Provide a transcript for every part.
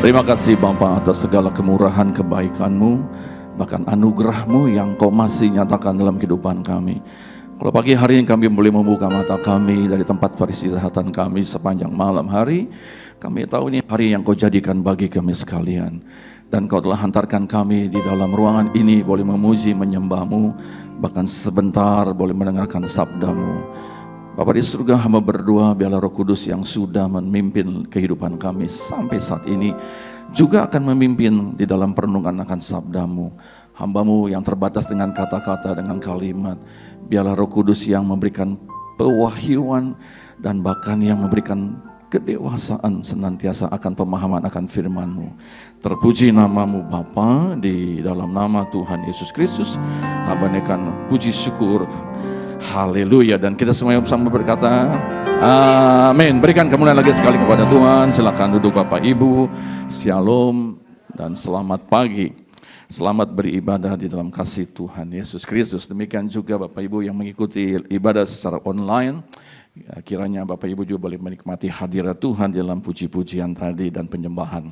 Terima kasih Bapa atas segala kemurahan kebaikan-Mu, bahkan anugerah-Mu yang Kau masih nyatakan dalam kehidupan kami. Kalau pagi hari ini kami boleh membuka mata kami dari tempat peristirahatan kami sepanjang malam hari, kami tahu ini hari yang Kau jadikan bagi kami sekalian. Dan Kau telah hantarkan kami di dalam ruangan ini boleh memuji, menyembah-Mu, bahkan sebentar boleh mendengarkan sabda-Mu. Bapa di surga, hamba berdoa biarlah Roh Kudus yang sudah memimpin kehidupan kami sampai saat ini juga akan memimpin di dalam perenungan akan sabda-Mu. Hamba-Mu yang terbatas dengan kata-kata, dengan kalimat, biarlah Roh Kudus yang memberikan pewahyuan dan bahkan yang memberikan kedewasaan senantiasa akan pemahaman akan firman-Mu. Terpuji nama-Mu Bapa, di dalam nama Tuhan Yesus Kristus hamba naikkan puji syukur. Haleluya. Dan kita semua bersama berkata amin. Berikan kemuliaan lagi sekali kepada Tuhan. Silakan duduk Bapak Ibu. Shalom dan selamat pagi. Selamat beribadah di dalam kasih Tuhan Yesus Kristus. Demikian juga Bapak Ibu yang mengikuti ibadah secara online. Kiranya Bapak Ibu juga boleh menikmati hadirat Tuhan dalam puji-pujian tadi dan penyembahan.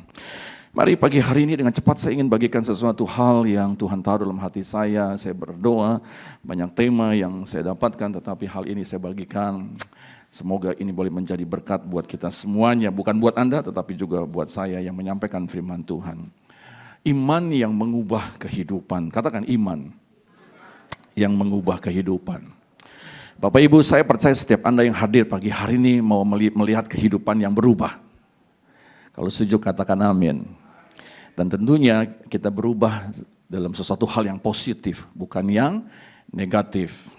Mari pagi hari ini dengan cepat saya ingin bagikan sesuatu hal yang Tuhan taruh dalam hati saya. Saya berdoa, banyak tema yang saya dapatkan, tetapi hal ini saya bagikan. Semoga ini boleh menjadi berkat buat kita semuanya. Bukan buat Anda, tetapi juga buat saya yang menyampaikan firman Tuhan. Iman yang mengubah kehidupan. Katakan iman yang mengubah kehidupan. Bapak Ibu, saya percaya setiap Anda yang hadir pagi hari ini mau melihat kehidupan yang berubah. Kalau setuju katakan amin. Dan tentunya kita berubah dalam sesuatu hal yang positif, bukan yang negatif.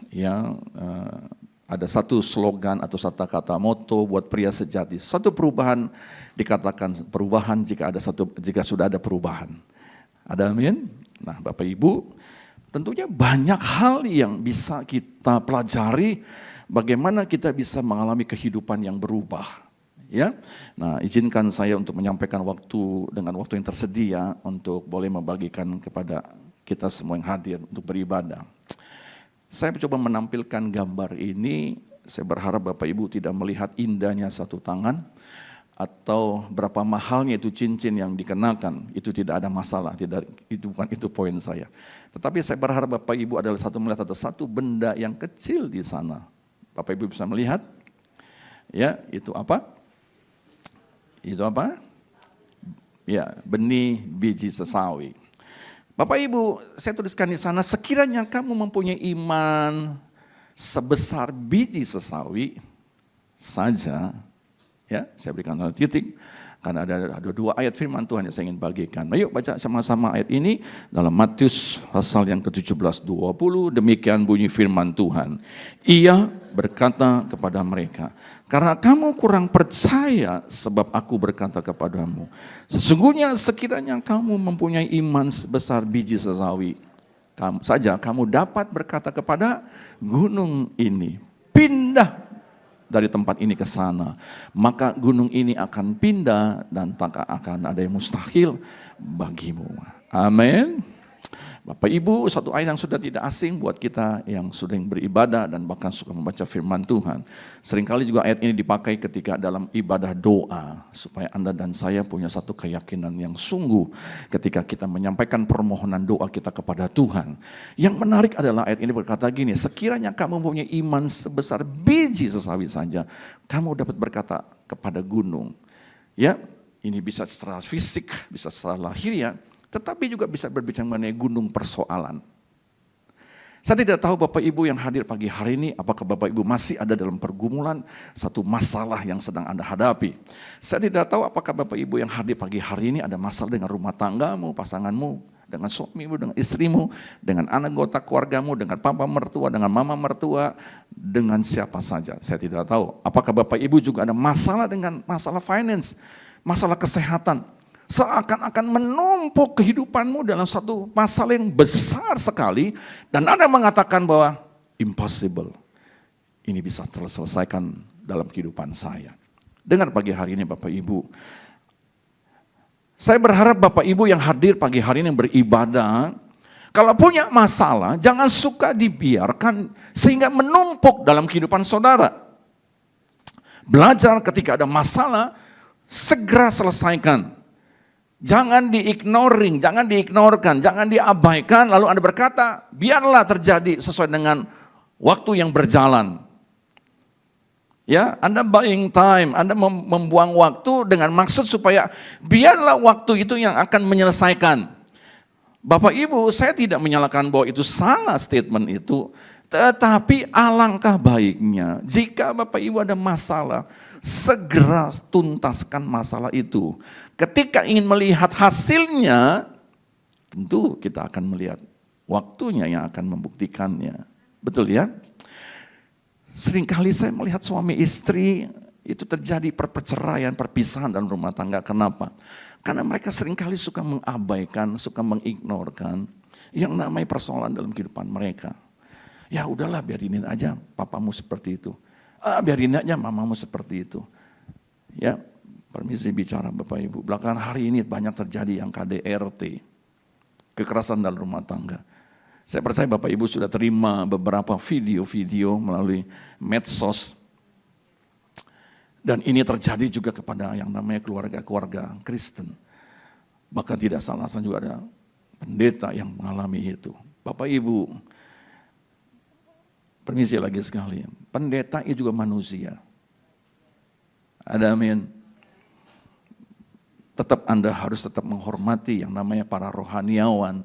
Ada satu slogan atau satu kata moto buat pria sejati. Satu perubahan dikatakan perubahan jika sudah ada perubahan. Ada amin? Nah Bapak Ibu, tentunya banyak hal yang bisa kita pelajari bagaimana kita bisa mengalami kehidupan yang berubah. Ya, nah izinkan saya untuk menyampaikan dengan waktu yang tersedia untuk boleh membagikan kepada kita semua yang hadir untuk beribadah. Saya mencoba menampilkan gambar ini, saya berharap Bapak Ibu tidak melihat indahnya satu tangan atau berapa mahalnya itu cincin yang dikenakan, itu tidak ada masalah, bukan itu poin saya. Tetapi saya berharap Bapak Ibu adalah melihat ada satu benda yang kecil di sana. Bapak Ibu bisa melihat? Ya, itu apa? Itu apa? Ya, benih biji sesawi. Bapak Ibu, saya tuliskan di sana, sekiranya kamu mempunyai iman sebesar biji sesawi saja, ya, saya berikan tanda titik, karena ada dua ayat firman Tuhan yang saya ingin bagikan. Ayo baca sama-sama ayat ini dalam Matius pasal yang ke-17, 20, demikian bunyi firman Tuhan. Ia berkata kepada mereka, karena kamu kurang percaya sebab aku berkata kepadamu, sesungguhnya sekiranya kamu mempunyai iman sebesar biji sesawi, kamu dapat berkata kepada gunung ini, pindah dari tempat ini ke sana, maka gunung ini akan pindah dan tak akan ada yang mustahil bagimu. Amin. Bapak Ibu, satu ayat yang sudah tidak asing buat kita yang sering beribadah dan bahkan suka membaca firman Tuhan. Seringkali juga ayat ini dipakai ketika dalam ibadah doa, supaya Anda dan saya punya satu keyakinan yang sungguh ketika kita menyampaikan permohonan doa kita kepada Tuhan. Yang menarik adalah ayat ini berkata gini, sekiranya kamu mempunyai iman sebesar biji sesawi saja, kamu dapat berkata kepada gunung. Ya, ini bisa secara fisik, bisa secara lahiriah, tetapi juga bisa berbicara mengenai gunung persoalan. Saya tidak tahu Bapak Ibu yang hadir pagi hari ini, apakah Bapak Ibu masih ada dalam pergumulan satu masalah yang sedang Anda hadapi. Saya tidak tahu apakah Bapak Ibu yang hadir pagi hari ini ada masalah dengan rumah tanggamu, pasanganmu, dengan suamimu, dengan istrimu, dengan anak anggota keluargamu, dengan papa mertua, dengan mama mertua, dengan siapa saja. Saya tidak tahu apakah Bapak Ibu juga ada masalah dengan masalah finance, masalah kesehatan. Seakan-akan menumpuk kehidupanmu dalam satu masalah yang besar sekali. Dan Anda mengatakan bahwa impossible. Ini bisa terselesaikan dalam kehidupan saya. Dengar pagi hari ini Bapak Ibu. Saya berharap Bapak Ibu yang hadir pagi hari ini yang beribadah, kalau punya masalah jangan suka dibiarkan sehingga menumpuk dalam kehidupan saudara. Belajar ketika ada masalah, segera selesaikan. Jangan di-ignoring, jangan diignorkan, jangan diabaikan, lalu Anda berkata, biarlah terjadi sesuai dengan waktu yang berjalan. Ya, Anda buying time, Anda membuang waktu dengan maksud supaya biarlah waktu itu yang akan menyelesaikan. Bapak Ibu, saya tidak menyalahkan bahwa itu salah statement itu, tetapi alangkah baiknya jika Bapak Ibu ada masalah, segera tuntaskan masalah itu. Ketika ingin melihat hasilnya, tentu kita akan melihat waktunya yang akan membuktikannya. Betul ya? Seringkali saya melihat suami istri itu terjadi perceraian, perpisahan dalam rumah tangga. Kenapa? Karena mereka seringkali suka mengabaikan, suka mengignorkan yang namanya persoalan dalam kehidupan mereka. Ya udahlah, biarinin aja papamu seperti itu. Biarin aja mamamu seperti itu. Ya, permisi bicara Bapak Ibu. Belakangan hari ini banyak terjadi yang KDRT, kekerasan dalam rumah tangga. Saya percaya Bapak Ibu sudah terima beberapa video-video melalui medsos. Dan ini terjadi juga kepada yang namanya keluarga-keluarga Kristen. Bahkan tidak salah juga ada pendeta yang mengalami itu. Bapak Ibu, permisi lagi sekali, pendeta itu juga manusia. Ada amin. Tetap Anda harus tetap menghormati yang namanya para rohaniawan,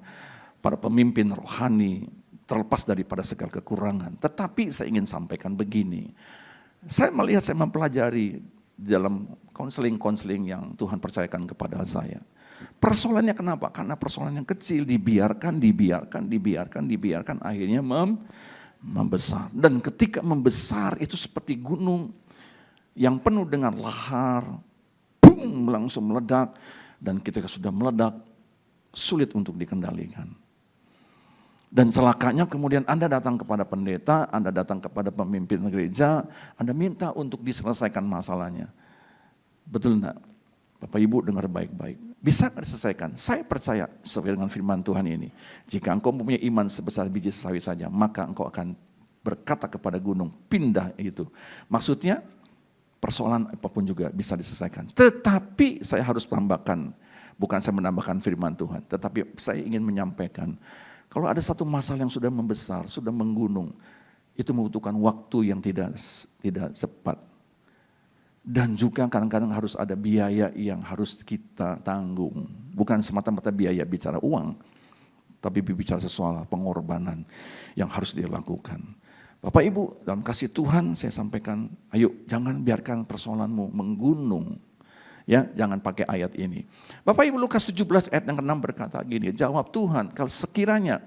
para pemimpin rohani, terlepas daripada segala kekurangan. Tetapi saya ingin sampaikan begini, saya melihat, saya mempelajari dalam konseling-konseling yang Tuhan percayakan kepada saya. Persoalannya kenapa? Karena persoalan yang kecil dibiarkan, akhirnya membesar. Dan ketika membesar itu seperti gunung yang penuh dengan lahar, boom, langsung meledak. Dan ketika sudah meledak, sulit untuk dikendalikan. Dan celakanya kemudian Anda datang kepada pendeta, Anda datang kepada pemimpin gereja, Anda minta untuk diselesaikan masalahnya. Betul enggak? Bapak Ibu dengar baik-baik. Bisa nggak diselesaikan? Saya percaya sesuai dengan firman Tuhan ini. Jika engkau mempunyai iman sebesar biji sawi saja, maka engkau akan berkata kepada gunung, pindah itu. Maksudnya persoalan apapun juga bisa diselesaikan. Tetapi saya harus tambahkan, bukan saya menambahkan firman Tuhan, tetapi saya ingin menyampaikan, kalau ada satu masalah yang sudah membesar, sudah menggunung, itu membutuhkan waktu yang tidak cepat. Dan juga kadang-kadang harus ada biaya yang harus kita tanggung. Bukan semata-mata biaya bicara uang, tapi bicara soal pengorbanan yang harus dilakukan. Bapak Ibu, dalam kasih Tuhan saya sampaikan, ayo jangan biarkan persoalanmu menggunung. Ya, jangan pakai ayat ini. Bapak Ibu, Lukas 17 ayat yang ke-6 berkata gini, jawab Tuhan, kalau sekiranya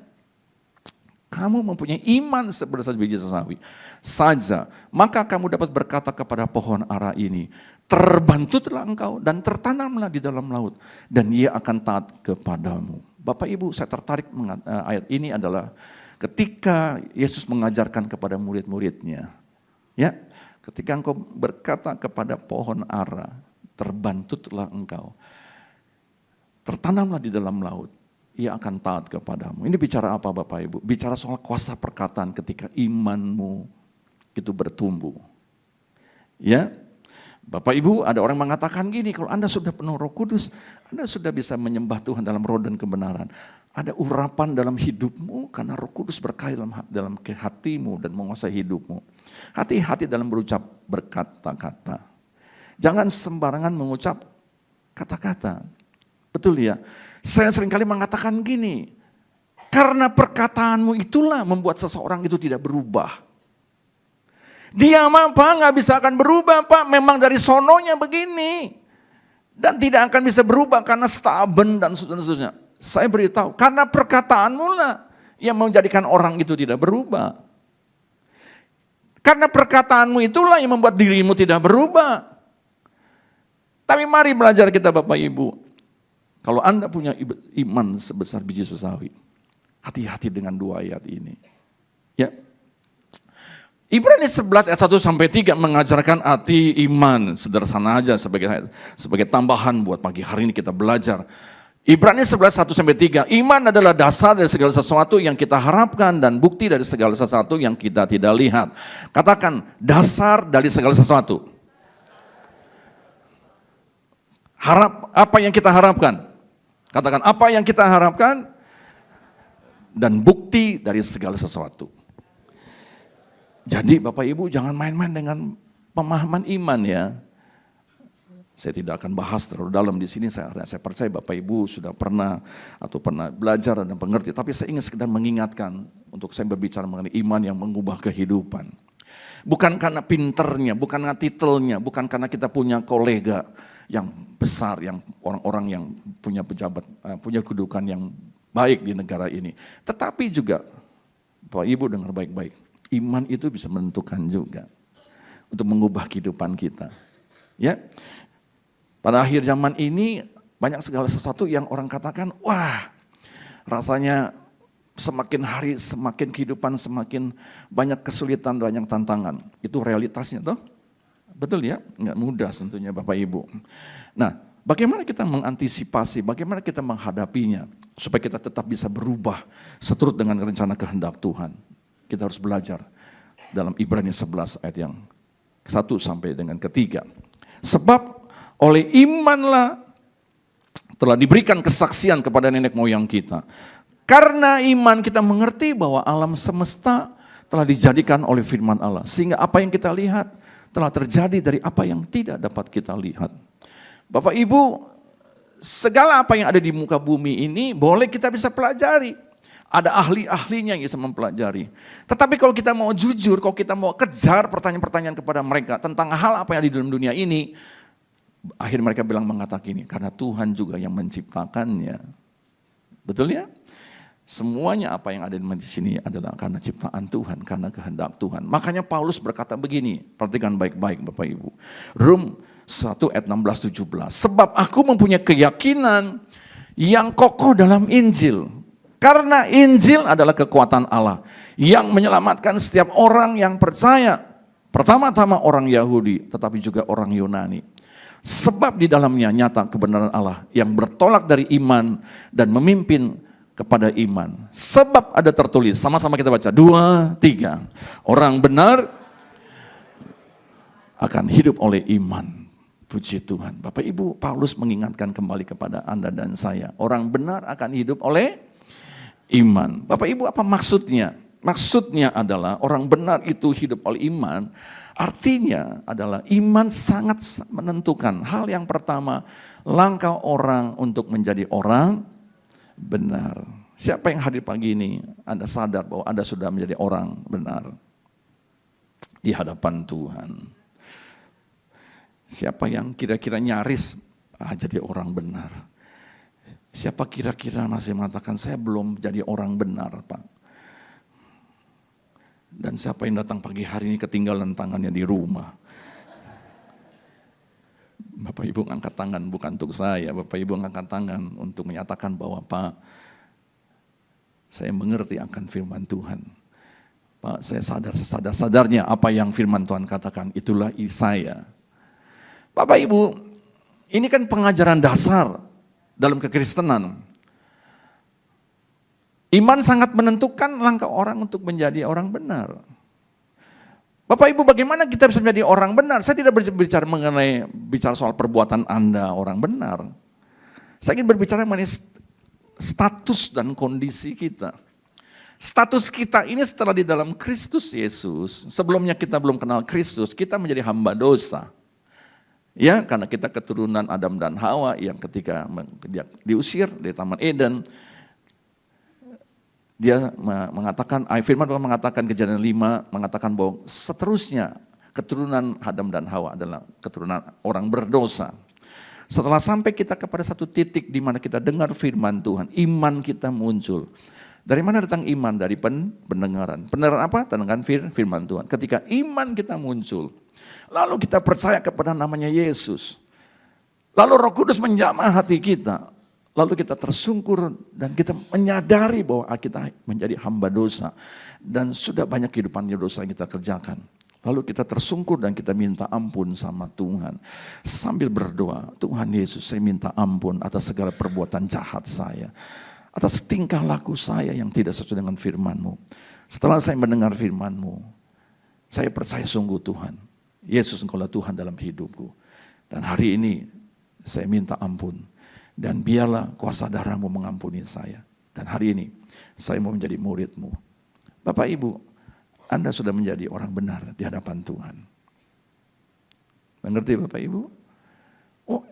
kamu mempunyai iman sebesar biji sawi saja, maka kamu dapat berkata kepada pohon ara ini, terbantutlah engkau dan tertanamlah di dalam laut, dan ia akan taat kepadamu. Bapak Ibu, saya tertarik ayat ini adalah ketika Yesus mengajarkan kepada murid-muridnya, ya, ketika engkau berkata kepada pohon ara, terbantutlah engkau, tertanamlah di dalam laut, ia akan taat kepadamu. Ini bicara apa Bapak Ibu? Bicara soal kuasa perkataan ketika imanmu itu bertumbuh. Ya, Bapak Ibu, ada orang mengatakan gini, kalau Anda sudah penuh Roh Kudus, Anda sudah bisa menyembah Tuhan dalam roh dan kebenaran. Ada urapan dalam hidupmu karena Roh Kudus berkarya dalam hatimu dan menguasai hidupmu. Hati-hati dalam berucap berkata-kata. Jangan sembarangan mengucap kata-kata. Betul ya? Saya seringkali mengatakan gini, karena perkataanmu itulah membuat seseorang itu tidak berubah. Dia apa nggak bisa akan berubah Pak, memang dari sononya begini. Dan tidak akan bisa berubah karena stubborn dan seterusnya. Saya beritahu, karena perkataanmu lah yang menjadikan orang itu tidak berubah. Karena perkataanmu itulah yang membuat dirimu tidak berubah. Tapi mari belajar kita Bapak Ibu. Kalau Anda punya iman sebesar biji sawi, hati-hati dengan dua ayat ini. Ya. Ibrani 11 ayat 1 sampai 3 mengajarkan arti iman, sederhana aja sebagai tambahan buat pagi hari ini kita belajar. Ibrani 11 1 sampai 3, iman adalah dasar dari segala sesuatu yang kita harapkan dan bukti dari segala sesuatu yang kita tidak lihat. Katakan dasar dari segala sesuatu. Harap apa yang kita harapkan? Katakan apa yang kita harapkan dan bukti dari segala sesuatu. Jadi Bapak Ibu jangan main-main dengan pemahaman iman ya. Saya tidak akan bahas terlalu dalam di sini. Saya percaya Bapak Ibu sudah pernah belajar dan mengerti. Tapi saya ingin sekedar mengingatkan untuk saya berbicara mengenai iman yang mengubah kehidupan. Bukan karena pinternya, bukan karena titelnya, bukan karena kita punya kolega yang besar, yang orang-orang yang punya pejabat, punya kedudukan yang baik di negara ini. Tetapi juga, Bapak Ibu dengar baik-baik, iman itu bisa menentukan juga untuk mengubah kehidupan kita. Ya. Pada akhir zaman ini banyak segala sesuatu yang orang katakan, wah rasanya semakin hari semakin kehidupan semakin banyak kesulitan, banyak tantangan. Itu realitasnya toh. Betul ya? Enggak mudah tentunya Bapak Ibu. Nah, bagaimana kita mengantisipasi, bagaimana kita menghadapinya supaya kita tetap bisa berubah seturut dengan rencana kehendak Tuhan. Kita harus belajar dalam Ibrani 11 ayat yang 1 sampai dengan ketiga. Sebab oleh imanlah telah diberikan kesaksian kepada nenek moyang kita. Karena iman kita mengerti bahwa alam semesta telah dijadikan oleh firman Allah. Sehingga apa yang kita lihat telah terjadi dari apa yang tidak dapat kita lihat. Bapak Ibu, segala apa yang ada di muka bumi ini boleh kita bisa pelajari. Ada ahli-ahlinya yang bisa mempelajari. Tetapi kalau kita mau jujur, kalau kita mau kejar pertanyaan-pertanyaan kepada mereka tentang hal apa yang ada di dalam dunia ini, akhirnya mereka mengatakan ini, karena Tuhan juga yang menciptakannya. Betul ya? Semuanya apa yang ada di sini adalah karena ciptaan Tuhan, karena kehendak Tuhan. Makanya Paulus berkata begini, perhatikan baik-baik Bapak Ibu. Rom 1 ayat 16-17. Sebab aku mempunyai keyakinan yang kokoh dalam Injil. Karena Injil adalah kekuatan Allah yang menyelamatkan setiap orang yang percaya. Pertama-tama orang Yahudi, tetapi juga orang Yunani. Sebab di dalamnya nyata kebenaran Allah yang bertolak dari iman dan memimpin kepada iman. Sebab ada tertulis, sama-sama kita baca, 2, 3. Orang benar akan hidup oleh iman. Puji Tuhan. Bapak Ibu, Paulus mengingatkan kembali kepada Anda dan saya. Orang benar akan hidup oleh iman. Bapak Ibu, apa maksudnya? Maksudnya adalah orang benar itu hidup oleh iman. Artinya adalah iman sangat menentukan. Hal yang pertama, langkah orang untuk menjadi orang benar. Siapa yang hadir pagi ini, Anda sadar bahwa Anda sudah menjadi orang benar di hadapan Tuhan. Siapa yang kira-kira nyaris jadi orang benar? Siapa kira-kira masih mengatakan saya belum jadi orang benar, Pak? Dan siapa yang datang pagi hari ini ketinggalan tangannya di rumah? Bapak Ibu angkat tangan bukan untuk saya, Bapak Ibu angkat tangan untuk menyatakan bahwa Pak, saya mengerti akan firman Tuhan. Pak, saya sadar-sadarnya apa yang firman Tuhan katakan, itulah saya. Bapak Ibu, ini kan pengajaran dasar dalam kekristenan. Iman sangat menentukan langkah orang untuk menjadi orang benar. Bapak Ibu, bagaimana kita bisa menjadi orang benar? Saya tidak bicara soal perbuatan Anda orang benar. Saya ingin berbicara mengenai status dan kondisi kita. Status kita ini setelah di dalam Kristus Yesus, sebelumnya kita belum kenal Kristus, kita menjadi hamba dosa. Ya, karena kita keturunan Adam dan Hawa yang ketika diusir dari Taman Eden, dia mengatakan, firman Tuhan mengatakan Kejadian 5, mengatakan bahwa seterusnya keturunan Adam dan Hawa adalah keturunan orang berdosa. Setelah sampai kita kepada satu titik di mana kita dengar firman Tuhan, iman kita muncul. Dari mana datang iman? Dari pendengaran. Pendengaran apa? Pendengaran firman Tuhan. Ketika iman kita muncul, lalu kita percaya kepada namanya Yesus. Lalu Roh Kudus menjamah hati kita. Lalu kita tersungkur dan kita menyadari bahwa kita menjadi hamba dosa. Dan sudah banyak kehidupan dosa yang kita kerjakan. Lalu kita tersungkur dan kita minta ampun sama Tuhan. Sambil berdoa, Tuhan Yesus, saya minta ampun atas segala perbuatan jahat saya. Atas tingkah laku saya yang tidak sesuai dengan firman-Mu. Setelah saya mendengar firman-Mu, saya percaya sungguh Tuhan. Yesus, Engkaulah Tuhan dalam hidupku. Dan hari ini saya minta ampun. Dan biarlah kuasa darah-Mu mengampuni saya. Dan hari ini saya mau menjadi murid-Mu. Bapak Ibu, Anda sudah menjadi orang benar di hadapan Tuhan. Mengerti Bapak Ibu? Oh,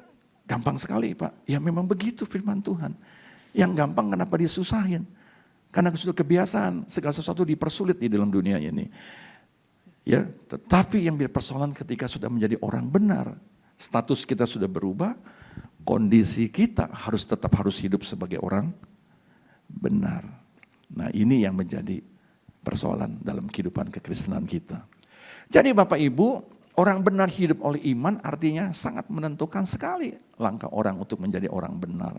gampang sekali Pak. Ya memang begitu firman Tuhan. Yang gampang kenapa disusahin? Karena sudah kebiasaan segala sesuatu dipersulit di dalam dunia ini. Ya, tetapi yang persoalan ketika sudah menjadi orang benar, status kita sudah berubah, kondisi kita tetap harus hidup sebagai orang benar. Nah, ini yang menjadi persoalan dalam kehidupan kekristenan kita. Jadi Bapak Ibu, orang benar hidup oleh iman artinya sangat menentukan sekali langkah orang untuk menjadi orang benar.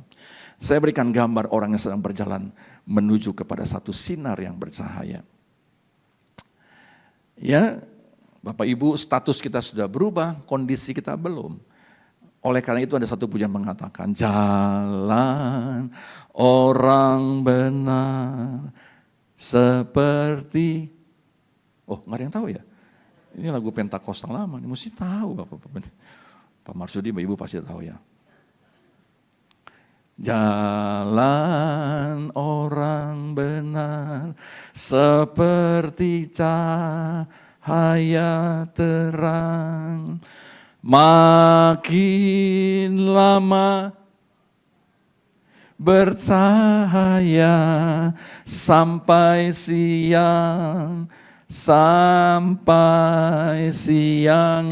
Saya berikan gambar orang yang sedang berjalan menuju kepada satu sinar yang bercahaya. Ya, Bapak Ibu, status kita sudah berubah, kondisi kita belum. Oleh karena itu ada satu pujian mengatakan, jalan orang benar seperti, oh nggak ada yang tahu ya? Ini lagu Pentakostal lama, ini mesti tahu Bapak-Bapak. Pak Marsudi, Mbak Ibu pasti tahu ya. Jalan orang benar seperti cahaya terang, makin lama bercahaya sampai siang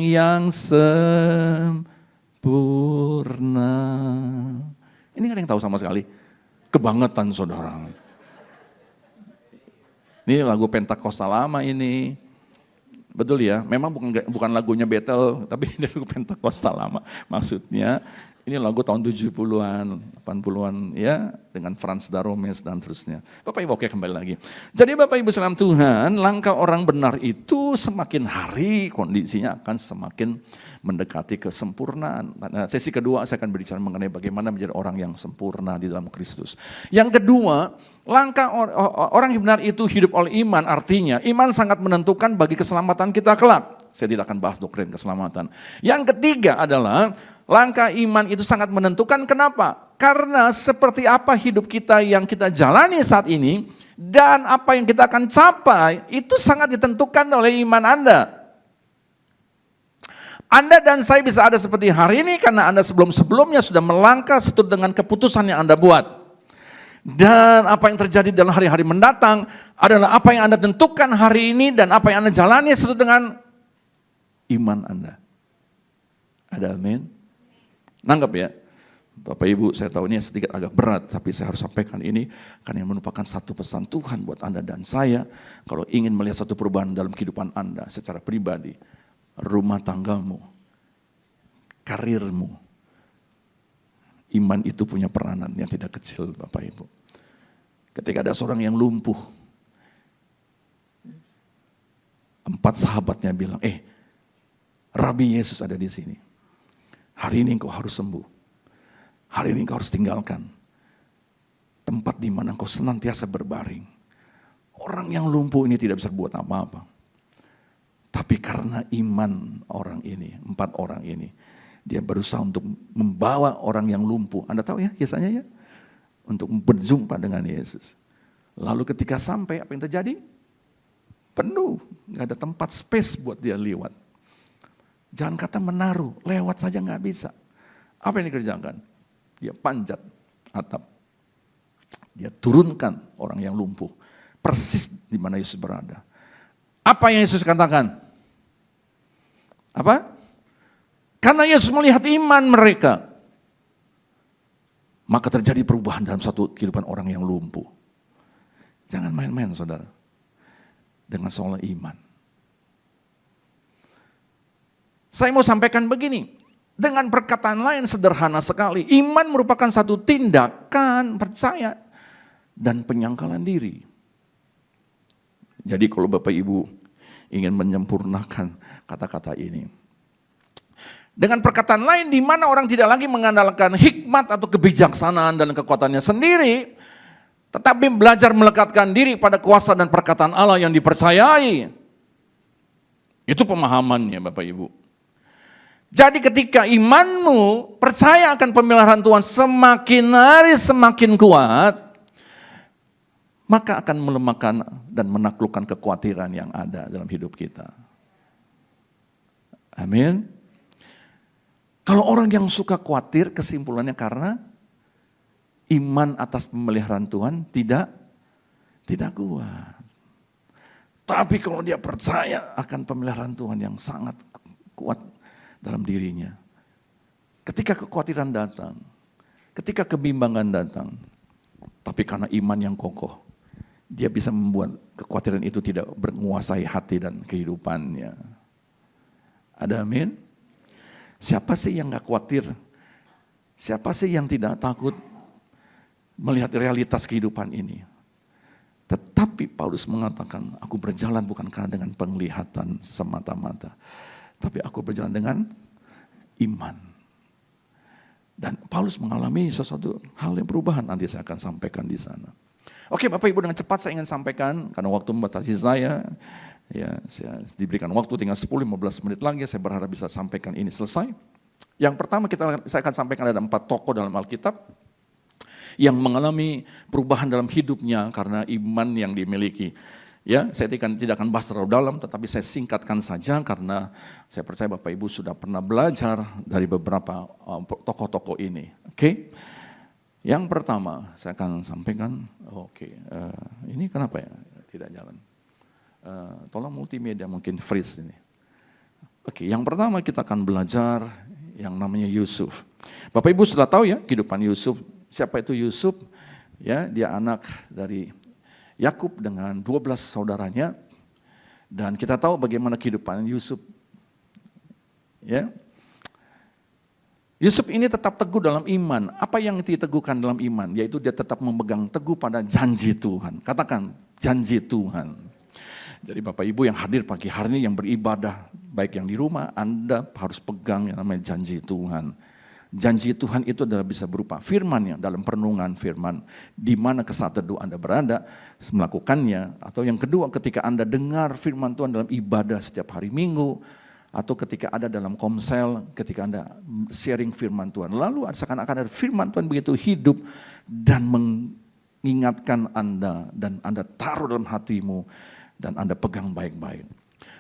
yang sempurna. Ini nggak ada yang tahu sama sekali. Kebangetan saudara. Ini lagu Pentakostal lama ini. Betul ya, memang bukan lagunya Betel, tapi ini lagu Pentakostal lama. Maksudnya ini lagu tahun 70-an, 80-an ya, dengan Frans Daromes dan terusnya. Bapak Ibu, oke kembali lagi. Jadi Bapak Ibu salam Tuhan, langkah orang benar itu semakin hari kondisinya akan semakin mendekati kesempurnaan. Pada sesi kedua saya akan berbicara mengenai bagaimana menjadi orang yang sempurna di dalam Kristus. Yang kedua, langkah orang yang benar itu hidup oleh iman, artinya iman sangat menentukan bagi keselamatan kita kelak. Saya tidak akan bahas doktrin keselamatan. Yang ketiga adalah langkah iman itu sangat menentukan. Kenapa? Karena seperti apa hidup kita yang kita jalani saat ini dan apa yang kita akan capai itu sangat ditentukan oleh iman Anda. Anda dan saya bisa ada seperti hari ini karena Anda sebelum-sebelumnya sudah melangkah seturut dengan keputusan yang Anda buat. Dan apa yang terjadi dalam hari-hari mendatang adalah apa yang Anda tentukan hari ini dan apa yang Anda jalani seturut dengan iman Anda. Ada amin? Nanggap ya. Bapak Ibu, saya tahu ini sedikit agak berat, tapi saya harus sampaikan ini karena yang merupakan satu pesan Tuhan buat Anda dan saya. Kalau ingin melihat satu perubahan dalam kehidupan Anda secara pribadi, rumah tanggamu, karirmu, iman itu punya peranan yang tidak kecil Bapak Ibu. Ketika ada seorang yang lumpuh, 4 sahabatnya bilang, Rabi Yesus ada di sini. Hari ini engkau harus sembuh. Hari ini engkau harus tinggalkan tempat di mana engkau senantiasa berbaring. Orang yang lumpuh ini tidak bisa buat apa-apa. Tapi karena iman orang ini, 4 orang ini, dia berusaha untuk membawa orang yang lumpuh. Anda tahu ya kisahnya ya? Untuk berjumpa dengan Yesus. Lalu ketika sampai, apa yang terjadi? Penuh, gak ada tempat space buat dia lewat. Jangan kata menaruh, lewat saja gak bisa. Apa yang dikerjakan? Dia panjat atap. Dia turunkan orang yang lumpuh. Persis di mana Yesus berada. Apa yang Yesus katakan? Apa? Karena Yesus melihat iman mereka. Maka terjadi perubahan dalam satu kehidupan orang yang lumpuh. Jangan main-main saudara. Dengan soal iman. Saya mau sampaikan begini. Dengan perkataan lain sederhana sekali. Iman merupakan satu tindakan percaya dan penyangkalan diri. Jadi kalau Bapak Ibu ingin menyempurnakan kata-kata ini. Dengan perkataan lain di mana orang tidak lagi mengandalkan hikmat atau kebijaksanaan dan kekuatannya sendiri, tetapi belajar melekatkan diri pada kuasa dan perkataan Allah yang dipercayai. Itu pemahamannya Bapak Ibu. Jadi ketika imanmu percaya akan pemeliharaan Tuhan semakin hari semakin kuat, maka akan melemahkan dan menaklukkan kekhawatiran yang ada dalam hidup kita. Amin. Kalau orang yang suka khawatir, kesimpulannya karena iman atas pemeliharaan Tuhan tidak kuat. Tapi kalau dia percaya akan pemeliharaan Tuhan yang sangat kuat dalam dirinya, ketika kekhawatiran datang, ketika kebimbangan datang, tapi karena iman yang kokoh, dia bisa membuat kekhawatiran itu tidak menguasai hati dan kehidupannya. Ada amin? Siapa sih yang gak khawatir? Siapa sih yang tidak takut melihat realitas kehidupan ini? Tetapi Paulus mengatakan, aku berjalan bukan karena dengan penglihatan semata-mata, tapi aku berjalan dengan iman. Dan Paulus mengalami sesuatu hal yang perubahan, nanti saya akan sampaikan di sana. Oke Bapak Ibu, dengan cepat saya ingin sampaikan, karena waktu membatasi saya saya diberikan waktu tinggal 10-15 menit lagi, saya berharap bisa sampaikan ini selesai. Yang pertama saya akan sampaikan ada 4 tokoh dalam Alkitab, yang mengalami perubahan dalam hidupnya karena iman yang dimiliki. Ya, saya tidak akan bahas terlalu dalam, tetapi saya singkatkan saja karena saya percaya Bapak Ibu sudah pernah belajar dari beberapa tokoh-tokoh ini. Oke. Yang pertama saya akan sampaikan, ini kenapa ya tidak jalan? Tolong multimedia mungkin freeze ini. Oke, yang pertama kita akan belajar yang namanya Yusuf. Bapak Ibu sudah tahu ya kehidupan Yusuf. Siapa itu Yusuf? Ya, dia anak dari Yakub dengan 12 saudaranya, dan kita tahu bagaimana kehidupan Yusuf. Ya, Yusuf ini tetap teguh dalam iman. Apa yang diteguhkan dalam iman? Yaitu dia tetap memegang teguh pada janji Tuhan. Katakan janji Tuhan. Jadi Bapak Ibu yang hadir pagi hari ini yang beribadah, baik yang di rumah, Anda harus pegang yang namanya janji Tuhan. Janji Tuhan itu adalah bisa berupa firman-Nya dalam perenungan firman, di mana ke saat teduh Anda berada, melakukannya. Atau yang kedua ketika Anda dengar firman Tuhan dalam ibadah setiap hari Minggu, atau ketika ada dalam komsel, ketika Anda sharing firman Tuhan. Lalu seakan-akan ada firman Tuhan begitu hidup dan mengingatkan Anda, dan Anda taruh dalam hatimu, dan Anda pegang baik-baik.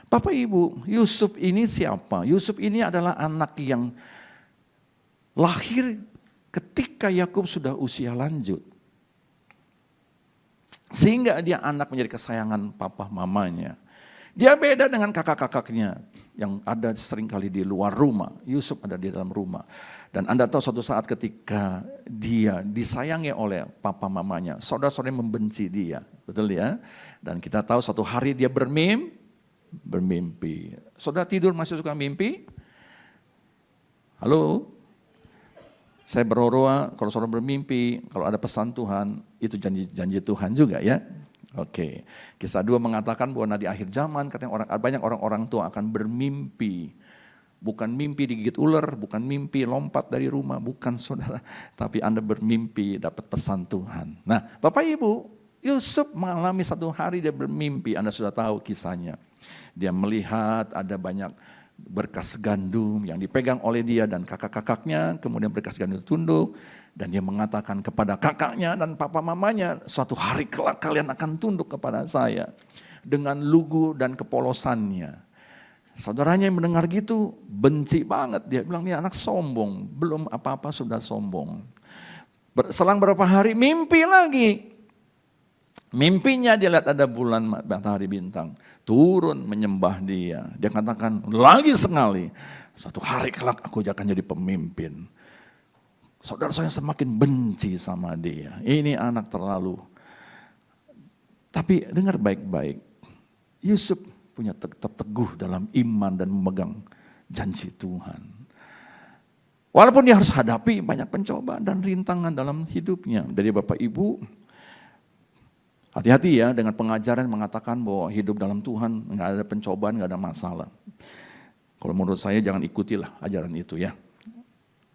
Bapak Ibu, Yusuf ini siapa? Yusuf ini adalah anak yang lahir ketika Yakub sudah usia lanjut. Sehingga dia anak menjadi kesayangan papa mamanya. Dia beda dengan kakak-kakaknya yang ada seringkali di luar rumah. Yusuf ada di dalam rumah. Dan Anda tahu suatu saat ketika dia disayangi oleh papa mamanya, saudara-saudaranya membenci dia. Betul ya? Dan kita tahu suatu hari dia bermimpi. Saudara tidur masih suka mimpi? Halo? Saya berdoa kalau saudara bermimpi, kalau ada pesan Tuhan, itu janji Tuhan juga ya. Oke. Kisah 2 mengatakan bahwa di akhir zaman katanya banyak orang-orang tua akan bermimpi. Bukan mimpi digigit ular, bukan mimpi lompat dari rumah, bukan saudara. Tapi Anda bermimpi dapat pesan Tuhan. Nah Bapak Ibu, Yusuf mengalami satu hari dia bermimpi, Anda sudah tahu kisahnya. Dia melihat ada banyak berkas gandum yang dipegang oleh dia dan kakak-kakaknya, kemudian berkas gandum tunduk, dan dia mengatakan kepada kakaknya dan papa mamanya, suatu hari kelak kalian akan tunduk kepada saya, dengan lugu dan kepolosannya. Saudaranya yang mendengar gitu benci banget, dia bilang ini anak sombong, belum apa-apa sudah sombong. Selang beberapa hari mimpi lagi. Mimpinya dia lihat ada bulan, matahari, bintang turun menyembah dia. Dia katakan lagi sekali, suatu hari kelak aku akan jadi pemimpin. Saudara saya semakin benci sama dia. Ini anak terlalu. Tapi dengar baik-baik, Yusuf punya tetap teguh dalam iman dan memegang janji Tuhan. Walaupun dia harus hadapi banyak pencobaan dan rintangan dalam hidupnya. Jadi Bapak Ibu, hati-hati ya dengan pengajaran mengatakan bahwa hidup dalam Tuhan nggak ada pencobaan, nggak ada masalah. Kalau menurut saya jangan ikutilah ajaran itu ya.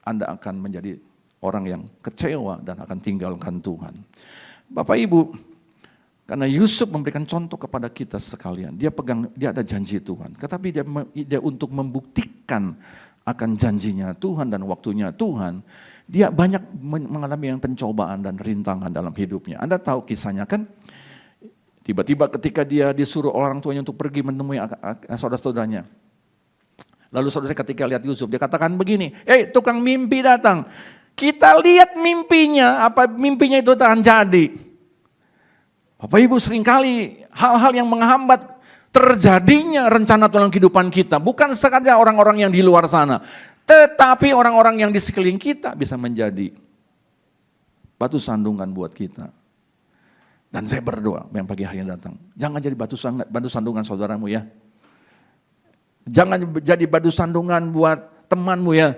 Anda akan menjadi orang yang kecewa dan akan tinggalkan Tuhan. Bapak Ibu, karena Yusuf memberikan contoh kepada kita sekalian. Dia ada janji Tuhan. Tetapi dia untuk membuktikan akan janjinya Tuhan dan waktunya Tuhan, dia banyak mengalami pencobaan dan rintangan dalam hidupnya. Anda tahu kisahnya kan? Tiba-tiba ketika dia disuruh orang tuanya untuk pergi menemui saudara-saudaranya. Lalu saudara ketika lihat Yusuf, dia katakan begini, tukang mimpi datang. Kita lihat mimpinya, apa mimpinya itu akan jadi. Bapak Ibu, seringkali hal-hal yang menghambat terjadinya rencana dalam kehidupan kita. Bukan sekadar orang-orang yang di luar sana. Tetapi orang-orang yang di sekeliling kita bisa menjadi batu sandungan buat kita. Dan saya berdoa yang pagi hari yang datang. Jangan jadi batu sandungan saudaramu ya. Jangan jadi batu sandungan buat temanmu ya.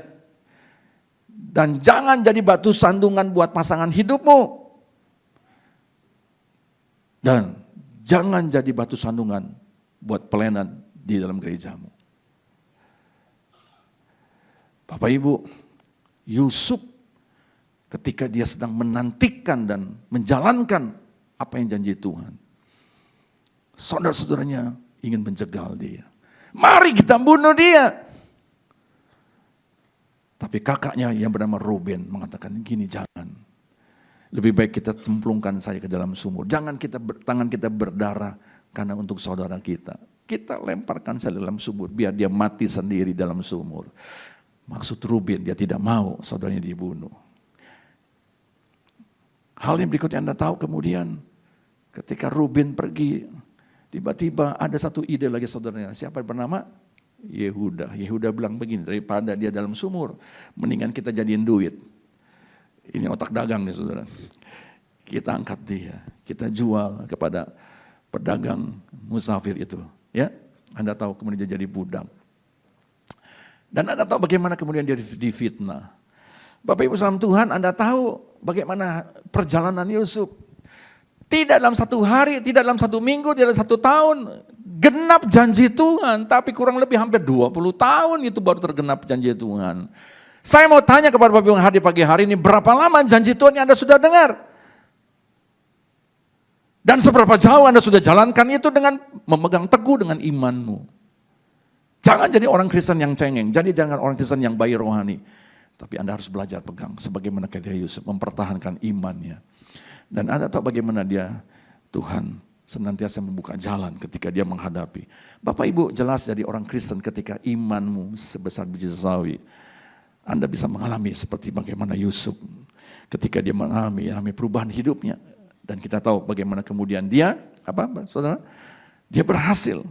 Dan jangan jadi batu sandungan buat pasangan hidupmu. Dan jangan jadi batu sandungan buat pelayanan di dalam gerejamu. Bapak Ibu, Yusuf ketika dia sedang menantikan dan menjalankan apa yang janji Tuhan, saudara-saudaranya ingin menjegal dia. Mari kita bunuh dia. Tapi kakaknya yang bernama Ruben mengatakan, gini, jangan. Lebih baik kita cemplungkan saya ke dalam sumur. Jangan tangan kita berdarah karena untuk saudara kita. Kita lemparkan saya dalam sumur biar dia mati sendiri dalam sumur. Maksud Ruben, dia tidak mau saudaranya dibunuh. Hal yang berikutnya Anda tahu kemudian ketika Ruben pergi, tiba-tiba ada satu ide lagi saudaranya. Siapa yang bernama? Yehuda. Yehuda bilang begini, daripada dia dalam sumur, mendingan kita jadiin duit. Ini otak dagang nih saudara. Kita angkat dia, kita jual kepada pedagang musafir itu. Ya, Anda tahu kemudian dia jadi budak. Dan Anda tahu bagaimana kemudian dia difitnah. Bapak Ibu salam Tuhan, Anda tahu bagaimana perjalanan Yusuf. Tidak dalam satu hari, tidak dalam satu minggu, tidak dalam satu tahun. Genap janji Tuhan, tapi kurang lebih hampir 20 tahun itu baru tergenap janji Tuhan. Saya mau tanya kepada Bapak Ibu yang hadir pagi hari ini, berapa lama janji Tuhan yang Anda sudah dengar? Dan seberapa jauh Anda sudah jalankan itu dengan memegang teguh dengan imanmu. Jangan jadi orang Kristen yang cengeng, jadi jangan orang Kristen yang bayi rohani. Tapi Anda harus belajar pegang, sebagaimana kata Yusuf, mempertahankan imannya. Dan Anda tahu bagaimana Tuhan senantiasa membuka jalan ketika dia menghadapi. Bapak Ibu jelas jadi orang Kristen ketika imanmu sebesar biji sawi. Anda bisa mengalami seperti bagaimana Yusuf ketika dia mengalami perubahan hidupnya. Dan kita tahu bagaimana kemudian dia, saudara? Dia berhasil.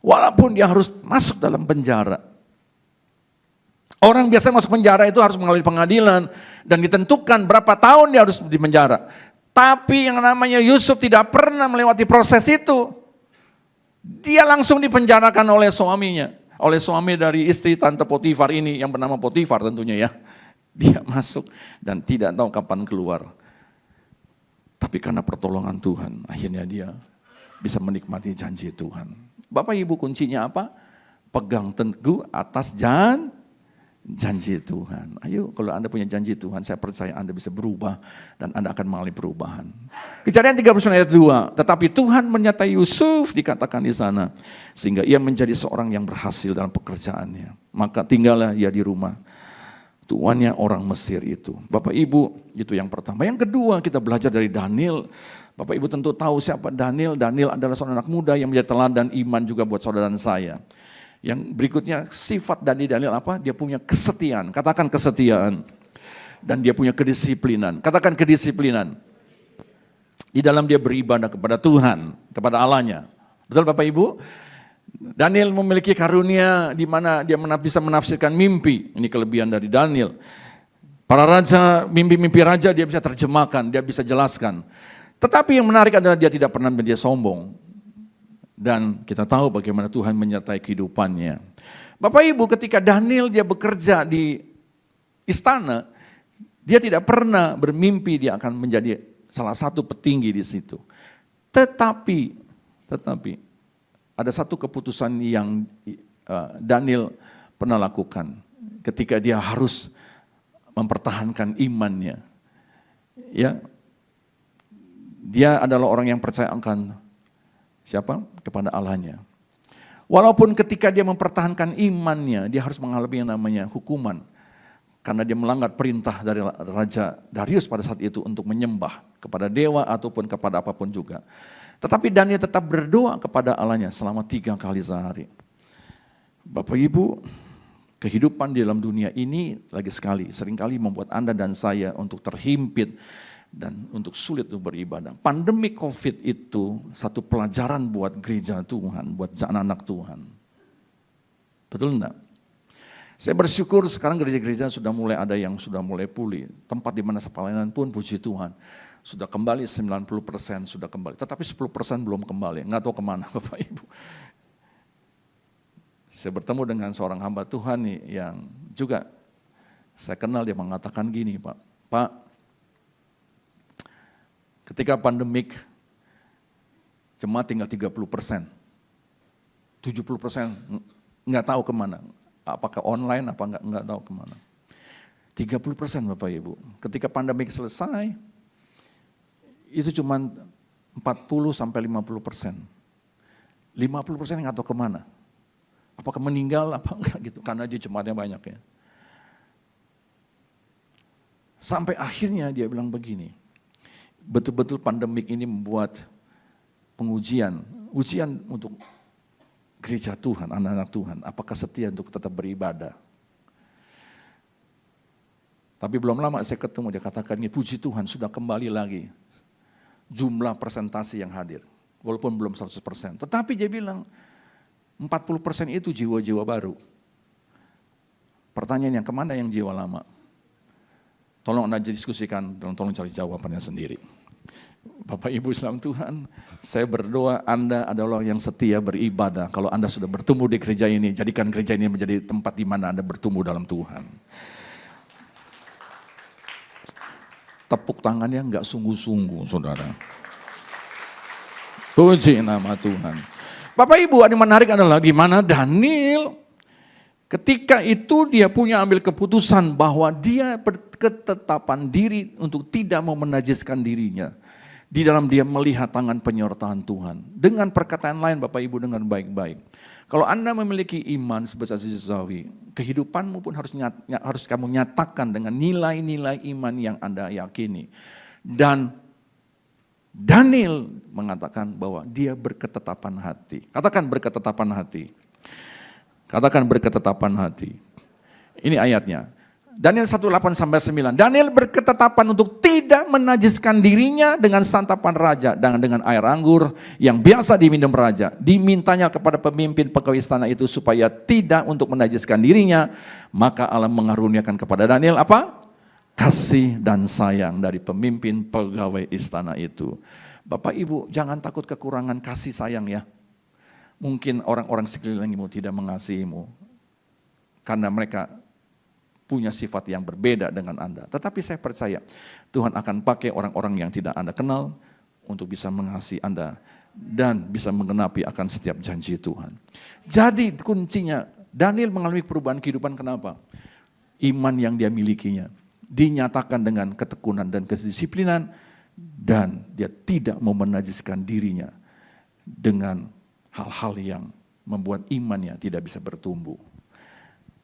Walaupun dia harus masuk dalam penjara. Orang biasanya masuk penjara itu harus melalui pengadilan dan ditentukan berapa tahun dia harus di penjara. Tapi yang namanya Yusuf tidak pernah melewati proses itu. Dia langsung dipenjarakan oleh suaminya. Oleh suami dari istri Tante Potifar ini yang bernama Potifar tentunya ya. Dia masuk dan tidak tahu kapan keluar. Tapi karena pertolongan Tuhan akhirnya dia bisa menikmati janji Tuhan. Bapak Ibu kuncinya apa? Pegang teguh atas janji Tuhan. Ayo kalau Anda punya janji Tuhan, saya percaya Anda bisa berubah dan Anda akan mengalami perubahan. Kejadian 39 ayat 2, tetapi Tuhan menyertai Yusuf dikatakan di sana, sehingga ia menjadi seorang yang berhasil dalam pekerjaannya. Maka tinggallah ia di rumah tuannya orang Mesir itu. Bapak Ibu, itu yang pertama. Yang kedua kita belajar dari Daniel. Bapak Ibu tentu tahu siapa Daniel. Daniel adalah seorang anak muda yang menjadi teladan iman juga buat saudara dan saya. Yang berikutnya sifat dari Daniel apa? Dia punya kesetiaan, katakan kesetiaan. Dan dia punya kedisiplinan, katakan kedisiplinan. Di dalam dia beribadah kepada Tuhan, kepada Allahnya. Betul Bapak Ibu? Daniel memiliki karunia di mana dia bisa menafsirkan mimpi. Ini kelebihan dari Daniel. Para raja, mimpi-mimpi raja dia bisa terjemahkan, dia bisa jelaskan. Tetapi yang menarik adalah dia tidak pernah menjadi sombong. Dan kita tahu bagaimana Tuhan menyertai kehidupannya. Bapak Ibu ketika Daniel dia bekerja di istana, dia tidak pernah bermimpi dia akan menjadi salah satu petinggi di situ. Tetapi ada satu keputusan yang Daniel pernah lakukan ketika dia harus mempertahankan imannya. Ya, dia adalah orang yang percaya akan siapa? Kepada Allahnya. Walaupun ketika dia mempertahankan imannya, dia harus mengalami yang namanya hukuman. Karena dia melanggar perintah dari Raja Darius pada saat itu untuk menyembah kepada dewa ataupun kepada apapun juga. Tetapi Daniel tetap berdoa kepada Allahnya selama 3 kali sehari. Bapak Ibu, kehidupan di dalam dunia ini seringkali membuat Anda dan saya untuk terhimpit dan untuk sulit untuk beribadah. Pandemi COVID itu satu pelajaran buat gereja Tuhan, buat anak-anak Tuhan. Betul enggak? Saya bersyukur sekarang gereja-gereja sudah mulai ada yang sudah mulai pulih. Tempat di mana pelayanan pun puji Tuhan. Sudah kembali 90% sudah kembali. Tetapi 10% belum kembali. Nggak tahu kemana Bapak Ibu. Saya bertemu dengan seorang hamba Tuhan nih yang juga saya kenal, dia mengatakan gini, Pak, ketika pandemik jemaat tinggal 30%. 70% nggak tahu kemana. Apakah online, apa enggak tahu kemana. 30% Bapak Ibu. Ketika pandemik selesai, itu cuma 40-50%. 50% enggak tahu kemana. Apakah meninggal, apa enggak gitu. Karena dia jemaatnya banyak ya. Sampai akhirnya dia bilang begini, betul-betul pandemik ini membuat ujian untuk gereja Tuhan, anak-anak Tuhan, apakah setia untuk tetap beribadah? Tapi belum lama saya ketemu, dia katakan, puji Tuhan sudah kembali lagi jumlah presentasi yang hadir. Walaupun belum 100%. Tetapi dia bilang, 40% itu jiwa-jiwa baru. Pertanyaan yang kemana yang jiwa lama? Tolong Anda diskusikan, dan tolong cari jawabannya sendiri. Bapak Ibu Islam Tuhan, saya berdoa Anda adalah yang setia beribadah. Kalau Anda sudah bertumbuh di gereja ini, jadikan gereja ini menjadi tempat di mana Anda bertumbuh dalam Tuhan. Tepuk tangannya enggak sungguh-sungguh, saudara. Puji nama Tuhan. Bapak Ibu, ada yang menarik adalah gimana Daniel ketika itu dia punya ambil keputusan bahwa dia berketetapan diri untuk tidak mau menajiskan dirinya. Di dalam dia melihat tangan penyertaan Tuhan. Dengan perkataan lain Bapak Ibu dengan baik-baik. Kalau Anda memiliki iman sebesar Zawi, kehidupanmu pun harus kamu nyatakan dengan nilai-nilai iman yang Anda yakini. Dan Daniel mengatakan bahwa dia berketetapan hati. Katakan berketetapan hati. Katakan berketetapan hati. Ini ayatnya. Daniel 1:8-9. Daniel berketetapan untuk tidak menajiskan dirinya dengan santapan raja dan dengan air anggur yang biasa diminum raja. Dimintanya kepada pemimpin pegawai istana itu supaya tidak untuk menajiskan dirinya. Maka Allah mengaruniakan kepada Daniel apa? Kasih dan sayang dari pemimpin pegawai istana itu. Bapak Ibu, jangan takut kekurangan kasih sayang ya. Mungkin orang-orang sekelilingmu tidak mengasihimu karena mereka punya sifat yang berbeda dengan Anda. Tetapi saya percaya Tuhan akan pakai orang-orang yang tidak Anda kenal untuk bisa mengasihi Anda dan bisa menggenapi akan setiap janji Tuhan. Jadi kuncinya Daniel mengalami perubahan kehidupan kenapa? Iman yang dia milikinya dinyatakan dengan ketekunan dan kedisiplinan dan dia tidak mau menajiskan dirinya dengan hal-hal yang membuat imannya tidak bisa bertumbuh.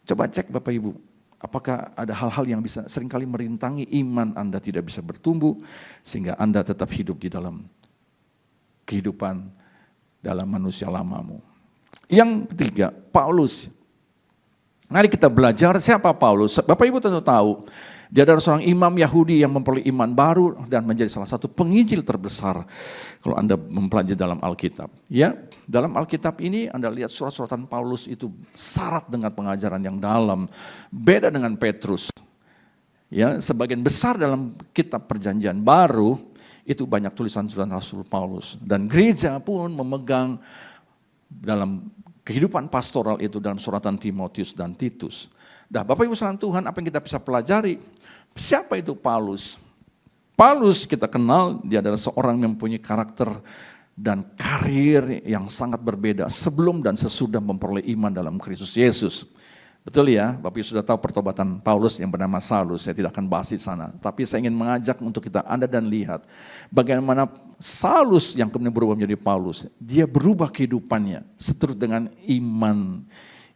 Coba cek Bapak Ibu. Apakah ada hal-hal yang bisa seringkali merintangi iman Anda tidak bisa bertumbuh sehingga Anda tetap hidup di dalam kehidupan dalam manusia lamamu. Yang ketiga, Paulus. Mari kita belajar siapa Paulus. Bapak Ibu tentu tahu, dia adalah seorang imam Yahudi yang memperoleh iman baru dan menjadi salah satu penginjil terbesar kalau Anda mempelajari dalam Alkitab. Ya, dalam Alkitab ini Anda lihat surat-suratan Paulus itu syarat dengan pengajaran yang dalam, beda dengan Petrus. Ya, sebagian besar dalam kitab Perjanjian Baru itu banyak tulisan-tulisan Rasul Paulus dan gereja pun memegang dalam kehidupan pastoral itu dalam suratan Timotius dan Titus. Nah, Bapak Ibu sekalian Tuhan, apa yang kita bisa pelajari? Siapa itu Paulus? Paulus kita kenal, dia adalah seorang yang mempunyai karakter dan karir yang sangat berbeda sebelum dan sesudah memperoleh iman dalam Kristus Yesus. Betul ya, Bapak Ibu sudah tahu pertobatan Paulus yang bernama Saulus, saya tidak akan bahas di sana. Tapi saya ingin mengajak untuk kita Anda dan lihat bagaimana Saulus yang kemudian berubah menjadi Paulus. Dia berubah kehidupannya seturut dengan iman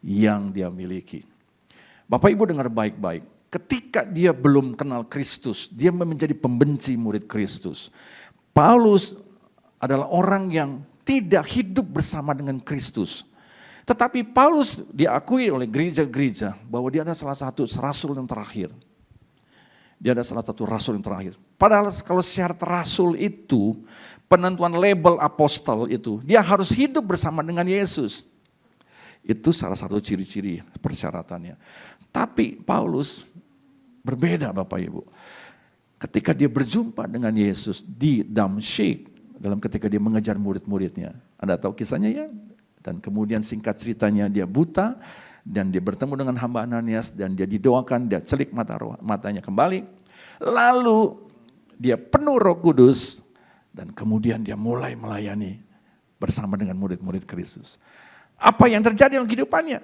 yang dia miliki. Bapak Ibu dengar baik-baik, ketika dia belum kenal Kristus, dia menjadi pembenci murid Kristus. Paulus adalah orang yang tidak hidup bersama dengan Kristus. Tetapi Paulus diakui oleh gereja-gereja bahwa dia adalah salah satu rasul yang terakhir. Dia adalah salah satu rasul yang terakhir. Padahal kalau syarat rasul itu, penentuan label apostol itu, dia harus hidup bersama dengan Yesus. Itu salah satu ciri-ciri persyaratannya. Tapi Paulus berbeda Bapak Ibu. Ketika dia berjumpa dengan Yesus di Damsyik, dalam ketika dia mengejar murid-muridnya. Anda tahu kisahnya ya? Dan kemudian singkat ceritanya dia buta dan dia bertemu dengan hamba Ananias dan dia didoakan, dia celik matanya kembali. Lalu dia penuh Roh Kudus dan kemudian dia mulai melayani bersama dengan murid-murid Kristus. Apa yang terjadi dalam kehidupannya?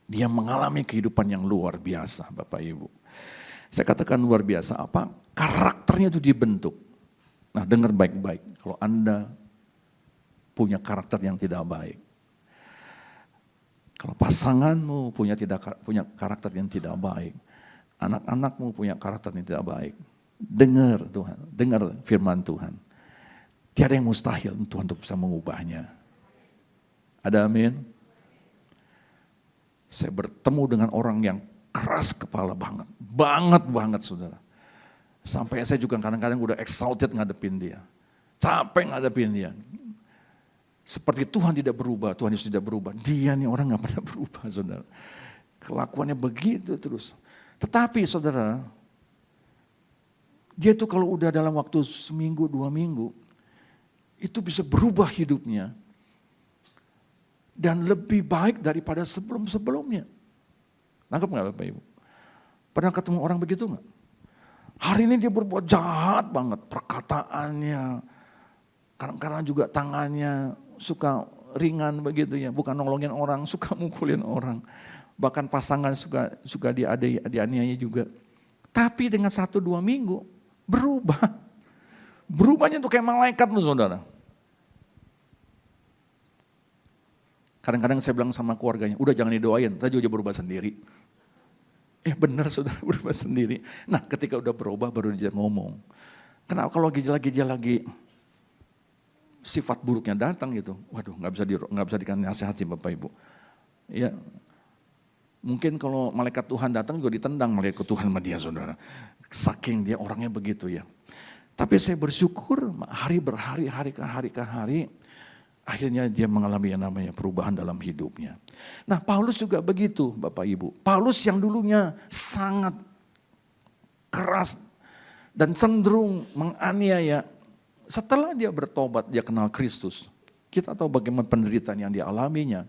Dia mengalami kehidupan yang luar biasa Bapak Ibu. Saya katakan luar biasa apa? Karakternya itu dibentuk. Nah dengar baik-baik, kalau Anda punya karakter yang tidak baik. Kalau pasanganmu punya karakter yang tidak baik, anak-anakmu punya karakter yang tidak baik. Dengar Tuhan, dengar firman Tuhan. Tiada yang mustahil Tuhan untuk bisa mengubahnya. Ada amin? Saya bertemu dengan orang yang keras kepala banget, banget saudara. Sampai saya juga kadang-kadang udah exhausted ngadepin dia. Capek ngadepin dia. Seperti Tuhan tidak berubah, Tuhan Yesus tidak berubah. Dia nih orang gak pernah berubah saudara. Kelakuannya begitu terus. Tetapi saudara, dia tuh kalau udah dalam waktu seminggu, 2 minggu, itu bisa berubah hidupnya. Dan lebih baik daripada sebelum-sebelumnya. Nangkep gak Bapak Ibu? Pernah ketemu orang begitu gak? Hari ini dia berbuat jahat banget, perkataannya, kadang-kadang juga tangannya suka ringan begitu ya, bukan nolongin orang, suka mukulin orang. Bahkan pasangan suka dianiaya juga. Tapi dengan 1-2 minggu berubah. Berubahnya tuh kayak malaikat loh saudara. Kadang-kadang saya bilang sama keluarganya, udah jangan didoain, tadi juga berubah sendiri. Benar saudara, berubah sendiri. Nah ketika udah berubah baru dia ngomong. Kenapa kalau dia lagi sifat buruknya datang gitu, waduh nggak bisa dikasih nasihati Bapak Ibu. Ya, mungkin kalau malaikat Tuhan datang juga ditendang malaikat Tuhan sama dia saudara. Saking dia orangnya begitu ya. Tapi saya bersyukur hari ke hari, akhirnya dia mengalami yang namanya perubahan dalam hidupnya. Nah Paulus juga begitu Bapak Ibu. Paulus yang dulunya sangat keras dan cenderung menganiaya. Setelah dia bertobat, dia kenal Kristus. Kita tahu bagaimana penderitaan yang dialaminya.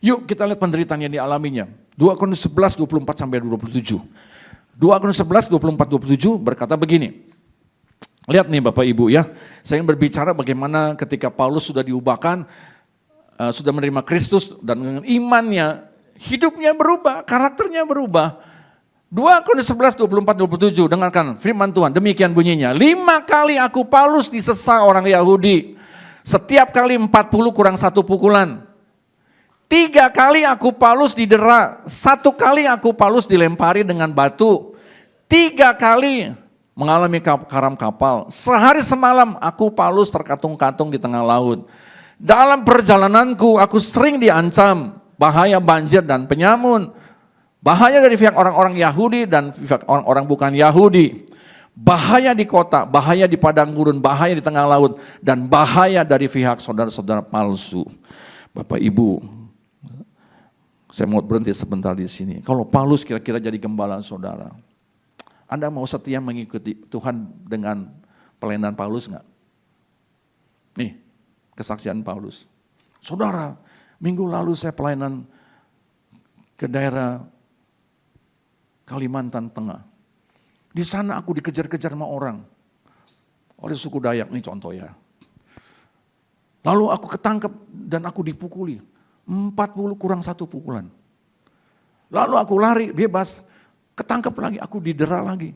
Yuk kita lihat penderitaan yang dialaminya. 2 Korintus 11, 24 sampai 27. 2 Korintus 11, 24, 27 berkata begini. Lihat nih Bapak Ibu ya, saya ingin berbicara bagaimana ketika Paulus sudah diubahkan, sudah menerima Kristus dan dengan imannya, hidupnya berubah, karakternya berubah. 2 Korintus 11, 24, 27, dengarkan firman Tuhan, demikian bunyinya. 5 kali aku Paulus disesa orang Yahudi, setiap kali 40 kurang 1 pukulan. 3 kali aku Paulus didera, 1 kali aku Paulus dilempari dengan batu. 3 kali mengalami karam kapal. Sehari semalam aku Paulus terkatung-katung di tengah laut. Dalam perjalananku aku sering diancam, bahaya banjir dan penyamun. Bahaya dari pihak orang-orang Yahudi dan pihak orang-orang bukan Yahudi. Bahaya di kota, bahaya di padang gurun, bahaya di tengah laut. Dan bahaya dari pihak saudara-saudara palsu. Bapak Ibu, saya mau berhenti sebentar di sini. Kalau Paulus kira-kira jadi gembala saudara, Anda mau setia mengikuti Tuhan dengan pelayanan Paulus enggak? Nih, kesaksian Paulus. Saudara, minggu lalu saya pelayanan ke daerah Kalimantan Tengah. Di sana aku dikejar-kejar sama orang. Oleh suku Dayak, ini contoh ya. Lalu aku ketangkep dan aku dipukuli. 40 kurang 1 pukulan. Lalu aku lari bebas, ketangkep lagi, aku didera lagi.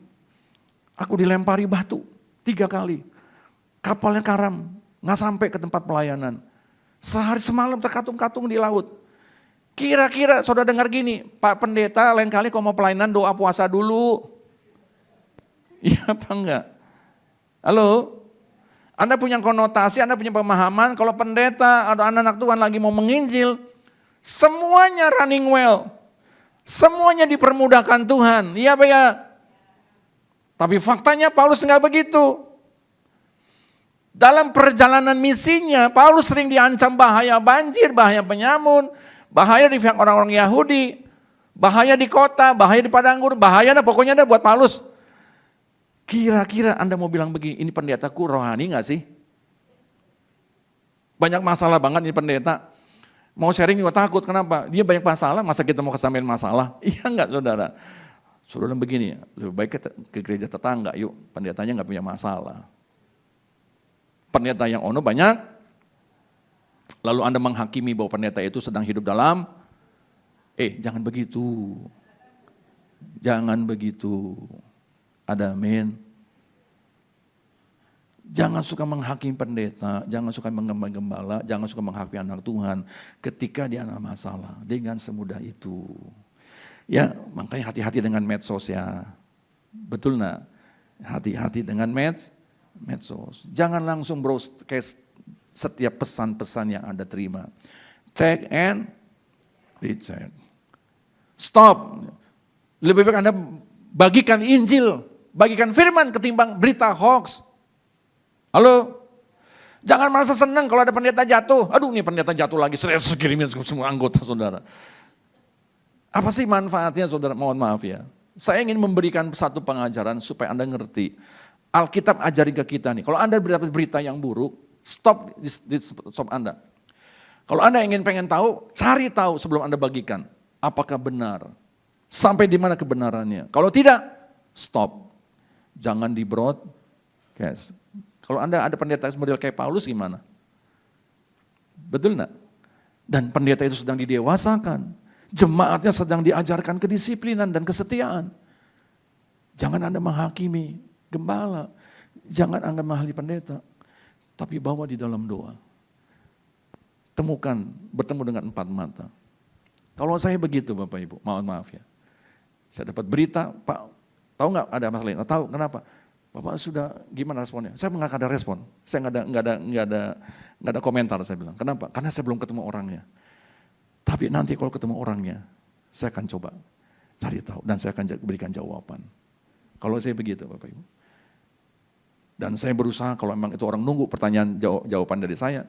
Aku dilempari batu 3 kali. Kapalnya karam, nggak sampai ke tempat pelayanan. Sehari semalam terkatung-katung di laut. Kira-kira saudara dengar gini, Pak Pendeta lain kali kalau mau pelayanan doa puasa dulu. Iya apa enggak? Halo? Anda punya konotasi, Anda punya pemahaman kalau pendeta atau anak-anak Tuhan lagi mau menginjil, semuanya running well. Semuanya dipermudahkan Tuhan, iya apa ya? Tapi faktanya Paulus enggak begitu. Dalam perjalanan misinya, Paulus sering diancam bahaya banjir, bahaya penyamun, bahaya di pihak orang-orang Yahudi, bahaya di kota, bahaya di padang gurun, bahaya pokoknya buat Paulus. Kira-kira Anda mau bilang begini, ini pendetaku rohani gak sih? Banyak masalah banget ini pendeta. Mau sharing juga takut, kenapa? Dia banyak masalah, masa kita mau kesampaian masalah? Iya enggak saudara? Saudara begini, lebih baik ke gereja tetangga, yuk pendetanya gak punya masalah. Pendeta yang ono banyak, lalu Anda menghakimi bahwa pendeta itu sedang hidup dalam, jangan begitu. Jangan begitu. Ada amin. Jangan suka menghakimi pendeta, jangan suka menggembala, jangan suka menghakimi anak Tuhan ketika dia ada masalah. Dengan semudah itu. Ya, makanya hati-hati dengan medsos ya. Betul nak? Hati-hati dengan medsos. Jangan langsung broadcast setiap pesan-pesan yang Anda terima. Check and recheck. Stop. Lebih baik Anda bagikan Injil, bagikan firman ketimbang berita hoax. Halo? Jangan merasa senang kalau ada pendeta jatuh. Aduh ini pendeta jatuh lagi, saya kirimin semua anggota saudara. Apa sih manfaatnya saudara? Mohon maaf ya. Saya ingin memberikan satu pengajaran supaya Anda ngerti. Alkitab ajari ke kita nih, kalau Anda berdapat berita yang buruk, stop Anda. Kalau Anda pengen tahu, cari tahu sebelum Anda bagikan. Apakah benar? Sampai di mana kebenarannya? Kalau tidak, stop. Jangan di broadcast. Kalau Anda ada pendeta model kayak Paulus gimana? Betul enggak? Dan pendeta itu sedang didewasakan. Jemaatnya sedang diajarkan kedisiplinan dan kesetiaan. Jangan Anda menghakimi gembala. Jangan Anda menghakimi pendeta. Tapi bawa di dalam doa. Temukan, bertemu dengan 4 mata. Kalau saya begitu Bapak Ibu, mohon maaf ya. Saya dapat berita, Pak, tahu nggak ada masalah ini? Tahu, kenapa? Bapak sudah gimana responnya? Saya nggak ada respon, saya nggak ada komentar saya bilang. Kenapa? Karena saya belum ketemu orangnya. Tapi nanti kalau ketemu orangnya, saya akan coba cari tahu dan saya akan berikan jawaban. Kalau saya begitu Bapak Ibu. Dan saya berusaha kalau memang itu orang nunggu pertanyaan jawaban dari saya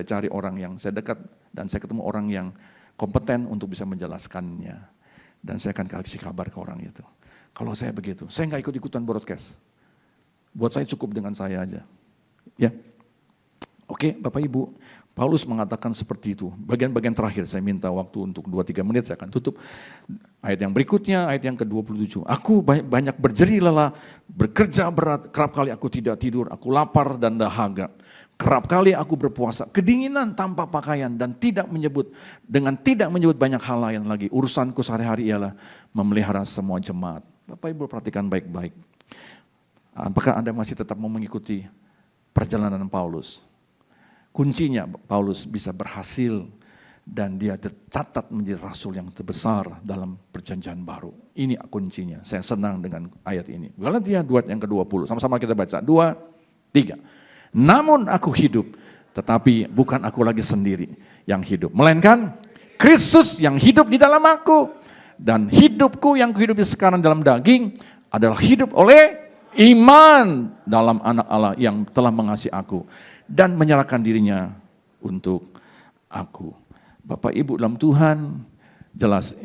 cari orang yang saya dekat dan saya ketemu orang yang kompeten untuk bisa menjelaskannya. Dan saya akan kasih kabar ke orang itu. Kalau saya begitu, saya nggak ikut-ikutan broadcast. Buat saya cukup dengan saya aja. Ya, oke Bapak Ibu, Paulus mengatakan seperti itu. Bagian-bagian terakhir saya minta waktu untuk 2-3 menit, saya akan tutup. Ayat yang berikutnya, ayat yang ke-27. Aku banyak berjerih lelah, bekerja berat, kerap kali aku tidak tidur, aku lapar dan dahaga. Kerap kali aku berpuasa, kedinginan tanpa pakaian dan tidak menyebut banyak hal lain lagi. Urusanku sehari-hari ialah memelihara semua jemaat. Bapak Ibu perhatikan baik-baik. Apakah Anda masih tetap mau mengikuti perjalanan Paulus? Kuncinya Paulus bisa berhasil dan dia tercatat menjadi rasul yang terbesar dalam perjanjian baru. Ini kuncinya. Saya senang dengan ayat ini. Galatia 2 yang ke-20. Sama-sama kita baca. 2, 3. Namun aku hidup, tetapi bukan aku lagi sendiri yang hidup. Melainkan Kristus yang hidup di dalam aku. Dan hidupku yang kuhidupi sekarang dalam daging adalah hidup oleh iman dalam anak Allah yang telah mengasihi aku. Dan menyerahkan dirinya untuk aku. Bapak Ibu dalam Tuhan, jelas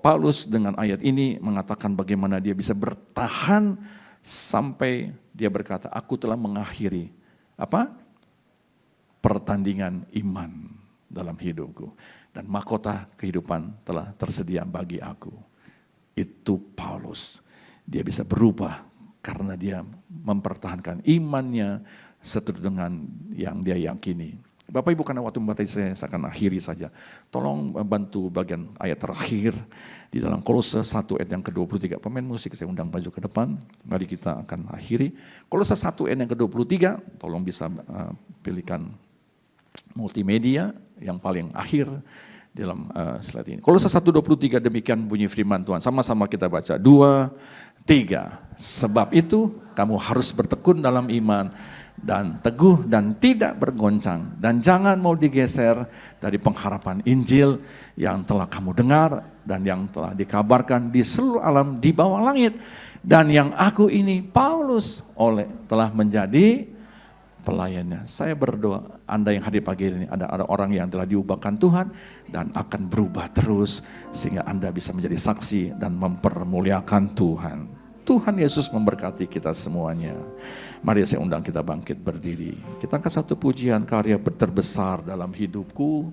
Paulus dengan ayat ini mengatakan bagaimana dia bisa bertahan sampai dia berkata, aku telah mengakhiri pertandingan iman dalam hidupku. Dan mahkota kehidupan telah tersedia bagi aku. Itu Paulus. Dia bisa berubah karena dia mempertahankan imannya seturut dengan yang dia yakini. Bapak Ibu, karena waktu membatasi saya akan akhiri saja. Tolong bantu bagian ayat terakhir di dalam Kolose 1 ayat yang ke-23. Pemain musik saya undang maju ke depan. Mari kita akan akhiri. Kolose 1 ayat yang ke-23, tolong bisa pilihkan multimedia yang paling akhir dalam slide ini. Kolose 1:23, demikian bunyi firman Tuhan. Sama-sama kita baca. 2, 3. Sebab itu kamu harus bertekun dalam iman dan teguh dan tidak bergoncang, dan jangan mau digeser dari pengharapan Injil yang telah kamu dengar dan yang telah dikabarkan di seluruh alam di bawah langit, dan yang aku ini Paulus telah menjadi pelayannya. Saya berdoa Anda yang hadir pagi ini, ada orang yang telah diubahkan Tuhan dan akan berubah terus sehingga Anda bisa menjadi saksi dan mempermuliakan Tuhan. Tuhan Yesus memberkati kita semuanya. Mari saya undang kita bangkit berdiri. Kita angkat satu pujian, karya terbesar dalam hidupku.